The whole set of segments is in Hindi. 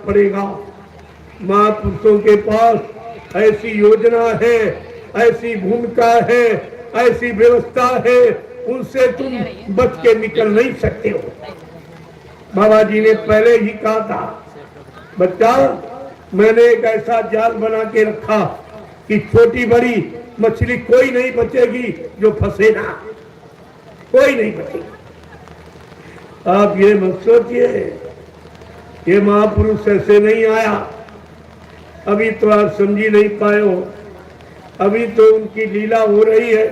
पड़ेगा। महापुरुषों के पास ऐसी योजना है, ऐसी भूमिका है, ऐसी व्यवस्था है, उनसे तुम बच के निकल नहीं सकते हो। बाबा जी ने पहले ही कहा था, बच्चा मैंने एक ऐसा जाल बना के रखा कि छोटी बड़ी मछली कोई नहीं बचेगी जो फंसे ना, कोई नहीं बचेगी। आप ये मत सोचिए ये महापुरुष ऐसे नहीं आया, अभी तो आप समझी नहीं पाए हो, अभी तो उनकी लीला हो रही है।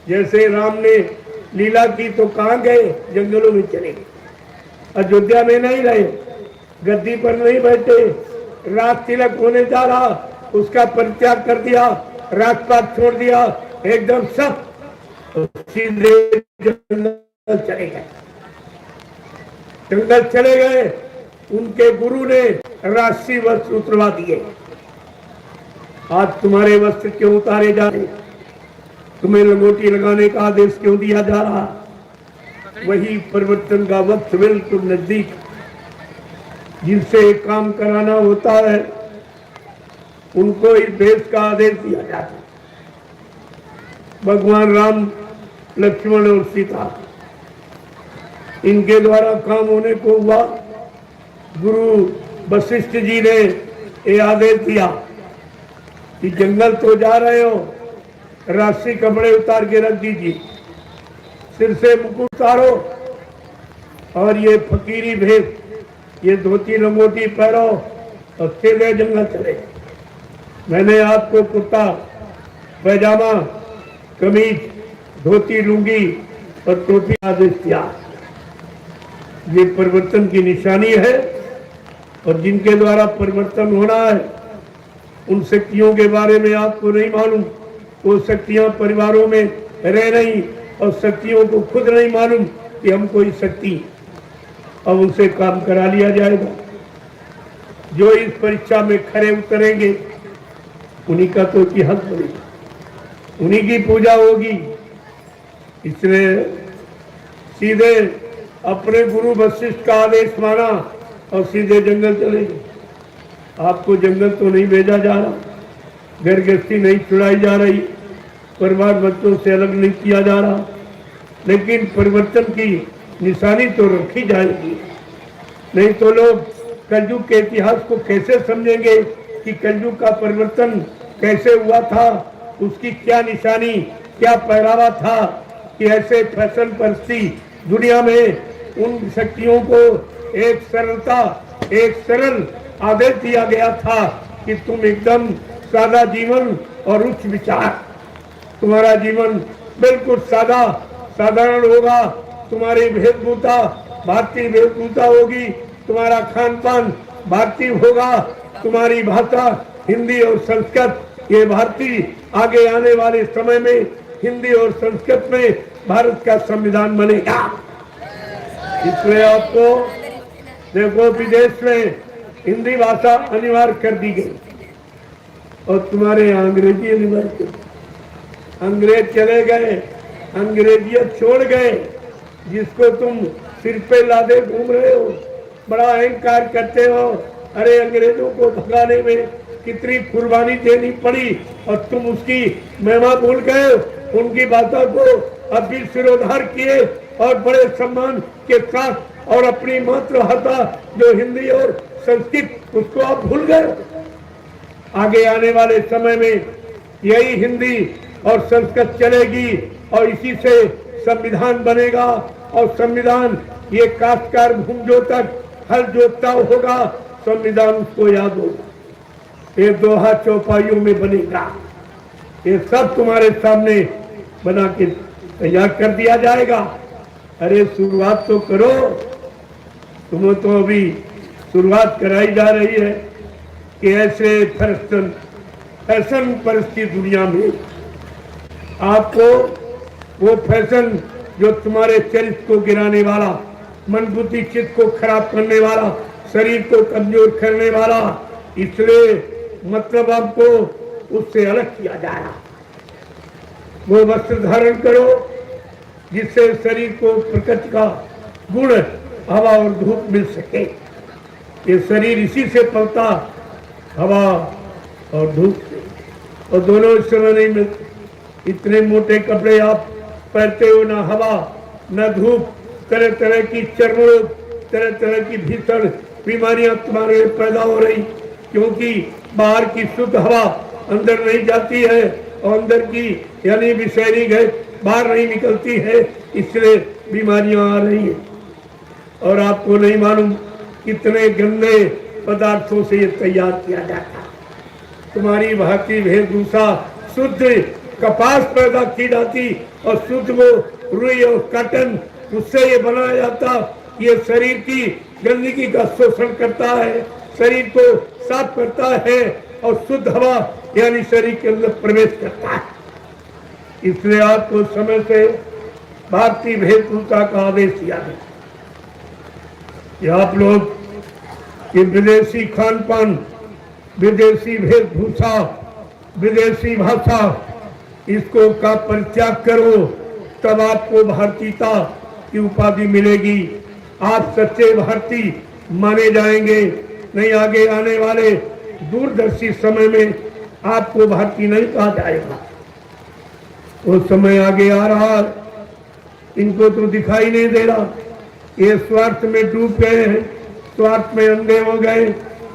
जैसे राम ने लीला की तो कहाँ गए, जंगलों में चले गए, अयोध्या में नहीं रहे, गद्दी पर नहीं बैठे, राज तिलक होने जा रहा उसका परित्याग कर दिया, राजपाट छोड़ दिया, एकदम सब सीधे जंगल चले गए। जंगल चले गए, उनके गुरु ने राशि वस्त्र उतरवा दिए। आज तुम्हारे वस्त्र क्यों उतारे जा रहे, तुम्हें लंगोटी लगाने का आदेश क्यों दिया जा रहा? वही परिवर्तन का वक्त बिल्कुल नजदीक, जिनसे काम कराना होता है उनको इस भेष का आदेश दिया जाता है। भगवान राम, लक्ष्मण और सीता, इनके द्वारा काम होने को हुआ। गुरु वशिष्ठ जी ने ये आदेश दिया कि जंगल तो जा रहे हो, राशि कपड़े उतार के रख दीजिए, सिर से मुकुट उतारो और ये फकीरी भेष, ये धोती लंगोटी पहनो और सीधे जंगल चले। मैंने आपको कुर्ता पैजामा कमीज धोती लुंगी और टोपी आदेश दिया। ये परिवर्तन की निशानी है और जिनके द्वारा परिवर्तन होना है उन शक्तियों के बारे में आपको नहीं मालूम। वो शक्तियां परिवारों में रह रही और शक्तियों को खुद नहीं मालूम कि हम कोई शक्ति, अब उनसे काम करा लिया जाएगा। जो इस परीक्षा में खरे उतरेंगे उन्हीं का तो इतिहास बनेगा, उन्हीं की पूजा होगी। इसलिए सीधे अपने गुरु वशिष्ठ का आदेश माना और सीधे जंगल चले गए। आपको जंगल तो नहीं भेजा जा रहा, घर गृहस्थी नहीं छुड़ाई जा रही, परिवार बच्चों से अलग नहीं किया जा रहा, लेकिन परिवर्तन की निशानी तो रखी जाएगी। नहीं तो लोग कलयुग के इतिहास को कैसे समझेंगे कि कलयुग का परिवर्तन कैसे हुआ था, उसकी क्या निशानी, क्या पहरावा था कि ऐसे फैशन परस्ती दुनिया में उन शक्तियों को एक सरलता, एक सरल आदेश दिया गया था कि तुम एकदम सादा जीवन और उच्च विचार, तुम्हारा जीवन बिल्कुल सादा साधारण होगा, तुम्हारी वेशभूषा भारतीय वेशभूषा होगी, तुम्हारा खान पान भारतीय होगा, तुम्हारी भाषा हिंदी और संस्कृत, ये भारतीय आगे आने वाले समय में हिंदी और संस्कृत में भारत का संविधान बनेगा। इसलिए आपको देखो विदेश में हिंदी भाषा अनिवार्य कर दी गई और तुम्हारे यहाँ अंग्रेजी अनिवार्य कर दी। अंग्रेज चले गए, अंग्रेजियत छोड़ गए, जिसको तुम सिर पे लादे घूम रहे हो, बड़ा अहंकार करते हो। अरे अंग्रेजों को भगाने में कितनी कुर्बानी देनी पड़ी और तुम उसकी महिमा भूल गए, उनकी भाषा को अब भी सिरोधार किए और बड़े सम्मान के साथ, और अपनी मातृभाषा जो हिंदी और संस्कृत उसको आप भूल गए। आगे आने वाले समय में यही हिंदी और संस्कृत चलेगी और इसी से संविधान बनेगा और संविधान ये काश्तकार भूमजों तक हल जोतता होगा, संविधान उसको याद होगा, ये दोहा चौपाइयों में बनेगा। ये सब तुम्हारे सामने बना के तैयार कर दिया जाएगा। अरे शुरुआत तो करो, तुम्हें तो अभी शुरुआत कराई जा रही है कि ऐसे फैशन परिस्थिति दुनिया में आपको वो फैशन जो तुम्हारे चरित्र को गिराने वाला, मन बुद्धि चित्त को खराब करने वाला, शरीर को कमजोर करने वाला, इसलिए मतलब आपको उससे अलग किया जा रहा। वो वस्त्र धारण करो जिससे शरीर को प्रकृति का गुण, हवा और धूप मिल सके। ये शरीर इसी से पलता, हवा और धूप से, और दोनों इस समय नहीं मिलते। इतने मोटे कपड़े आप पहनते हो, ना हवा ना धूप, तरह तरह की चर्म रोग, तरह तरह की भीषण बीमारियां तुम्हारे पैदा हो रही, क्योंकि बाहर की शुद्ध हवा अंदर नहीं जाती है और अंदर की यानी विषैली गैस बाहर नहीं निकलती है, इसलिए बीमारियां आ रही है। और आपको नहीं मालूम कितने गंदे पदार्थों से ये तैयार किया जाता। तुम्हारी भांति वेशभूषा शुद्ध कपास पैदा की जाती और शुद्ध वो रुई और कॉटन, उससे ये बनाया जाता। ये शरीर की गंदगी का शोषण करता है, शरीर को साफ करता है और शुद्ध हवा यानी शरीर के अंदर प्रवेश करता है। इसलिए आपको समय से भारतीय वेशभूषा का आदेश दिया गया कि आप लोग ये विदेशी खान पान, विदेशी वेशभूषा, विदेशी भाषा, इसको का परित्याग करो, तब आपको भारतीयता की उपाधि मिलेगी। आप सच्चे भारतीय माने जाएंगे। नहीं आगे आने वाले दूरदर्शी समय में आपको भारतीय नहीं कहा जाएगा। वो समय आगे आ रहा, इनको तो दिखाई नहीं दे रहा। ये स्वार्थ में डूब गए हैं, स्वार्थ में अंधे हो गए,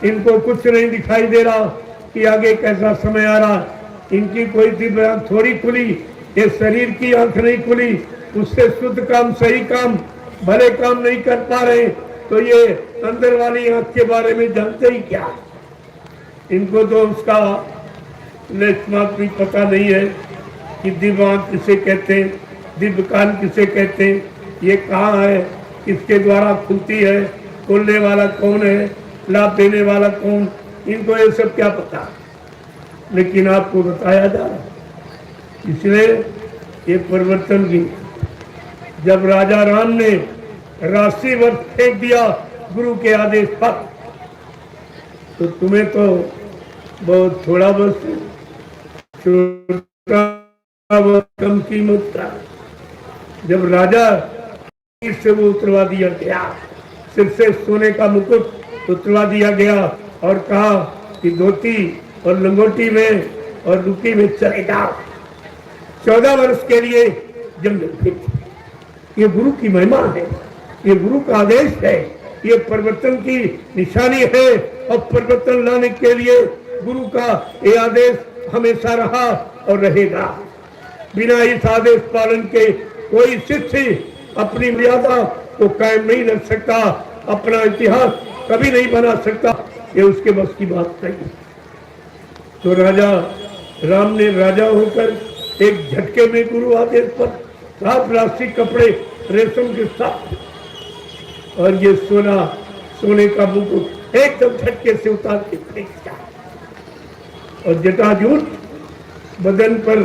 इनको कुछ नहीं दिखाई दे रहा कि आगे कैसा समय आ रहा। इनकी कोई दिव्य आंख थोड़ी खुली, ये शरीर की आंख नहीं खुली, उससे शुद्ध काम, सही काम, भले काम नहीं कर पा रहे, तो ये अंदर वाली आंख के बारे में जानते ही क्या। इनको तो उसका लेशमात्र भी पता नहीं है कि दिव्य आंख किसे कहते हैं, दिव्य कान किसे कहते हैं, ये कहाँ है, किसके द्वारा खुलती है, खोलने वाला कौन है, लाभ देने वाला कौन, इनको ये सब क्या पता। लेकिन आपको बताया जा रहा। इसलिए ये परिवर्तन की, जब राजा राम ने राशि वर्ष फेंक दिया गुरु के आदेश पर, तो तुम्हें तो बहुत थोड़ा बस छोटा कम कीमत का। जब राजा से वो उतरवा दिया गया, सिर से सोने का मुकुट उतरवा दिया गया और कहा कि धोती और लंगोटी में और रुकी में चले जाओ। 14 वर्ष के लिए जंगल फिर। ये गुरु की महिमा है, ये गुरु का आदेश है, ये परिवर्तन की निशानी है। और परिवर्तन लाने के लिए गुरु का ये आदेश हमेशा रहा और रहेगा। बिना इस आदेश पालन के कोई शिष्य अपनी मर्यादा को कायम नहीं रख सकता, अपना इतिहास कभी नहीं बना सकता। ये उसके बस की बात नहीं। तो राजा राम ने राजा होकर एक झटके में गुरु आदेश पर साफ राशि कपड़े रेशम के साथ और ये सोने का मुकुट एकदम झटके से उतार के फेंक दिया और जटाजूट बदन पर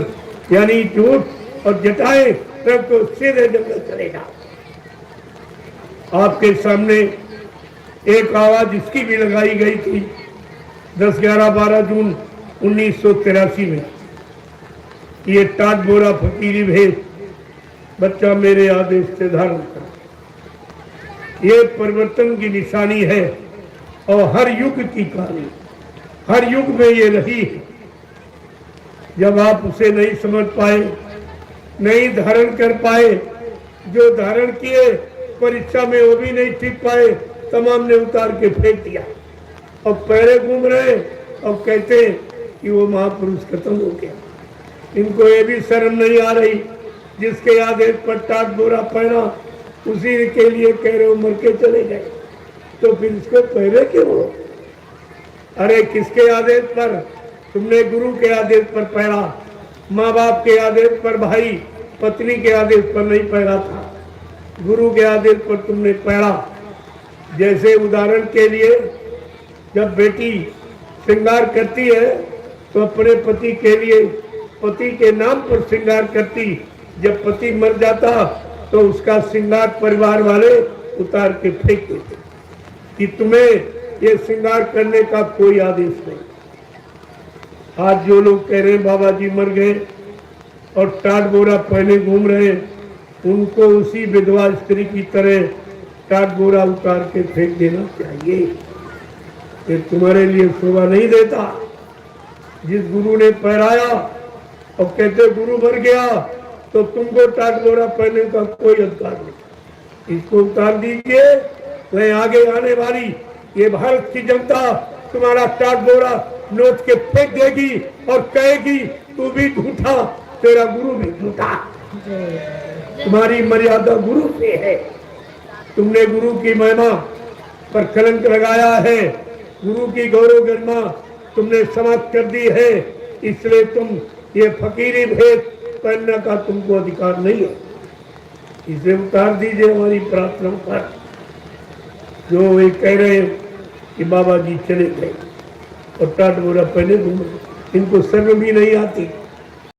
यानी जूट और जटाएं तब तो सीधे जंगल चलेगा। आपके सामने एक आवाज इसकी भी लगाई गई थी 10, 11, 12 जून 1983 में। ये टाट बोरा फकीरी भेष बच्चा मेरे आदेश से धारण कर। ये परिवर्तन की निशानी है और हर युग की कहानी, हर युग में ये रही है। जब आप उसे नहीं समझ पाए, नहीं धारण कर पाए, जो धारण किए परीक्षा में वो भी नहीं टिक पाए, तमाम ने उतार के फेंक दिया और पैरे घूम रहे और कहते कि वो महापुरुष खत्म हो गया। इनको ये भी शर्म नहीं आ रही, जिसके आदेश पर टाट बोरा पहना उसी के लिए कह रहे हो मर के चले गए, तो फिर इसको पहले क्यों हो? अरे किसके आदेश पर? तुमने गुरु के आदेश पर पहना, माँ बाप के आदेश पर, भाई पत्नी के आदेश पर नहीं पहना था, गुरु के आदेश पर तुमने पहना। जैसे उदाहरण के लिए जब बेटी श्रृंगार करती है तो अपने पति के लिए पति के नाम पर श्रृंगार करती, जब पति मर जाता तो उसका श्रृंगार परिवार वाले उतार के फेंक देते कि तुम्हें ये श्रृंगार करने का कोई आदेश नहीं। आज जो लोग कह रहे हैं बाबा जी मर गए और टाट बोरा पहने घूम रहे हैं, उनको उसी विधवा स्त्री की तरह टाट बोरा उतार के फेंक देना चाहिए। ये तुम्हारे लिए शोभा नहीं देता। जिस गुरु ने पहराया और कहते गुरु मर गया तो तुमको टाट बोरा पहनने का कोई अधिकार नहीं। इसको उतार दीजिए, वह आगे आने वाली ये भारत की जनता तुम्हारा टाट बोरा नोच के फेंक देगी और कहेगी तू भी झूठा, तेरा गुरु भी झूठा। तुम्हारी मर्यादा गुरु से है। तुमने गुरु की महिमा पर कलंक लगाया है, गुरु की गौरव गरिमा तुमने समाप्त कर दी है, इसलिए तुम ये फकीरी भेद पहनने का तुमको अधिकार नहीं है। इसे उतार दीजिए हमारी प्रार्थना पर। जो वे कह रहे हैं कि बाबा जी चले गए और टाट बोरा पहने, इनको शर्म भी नहीं आती।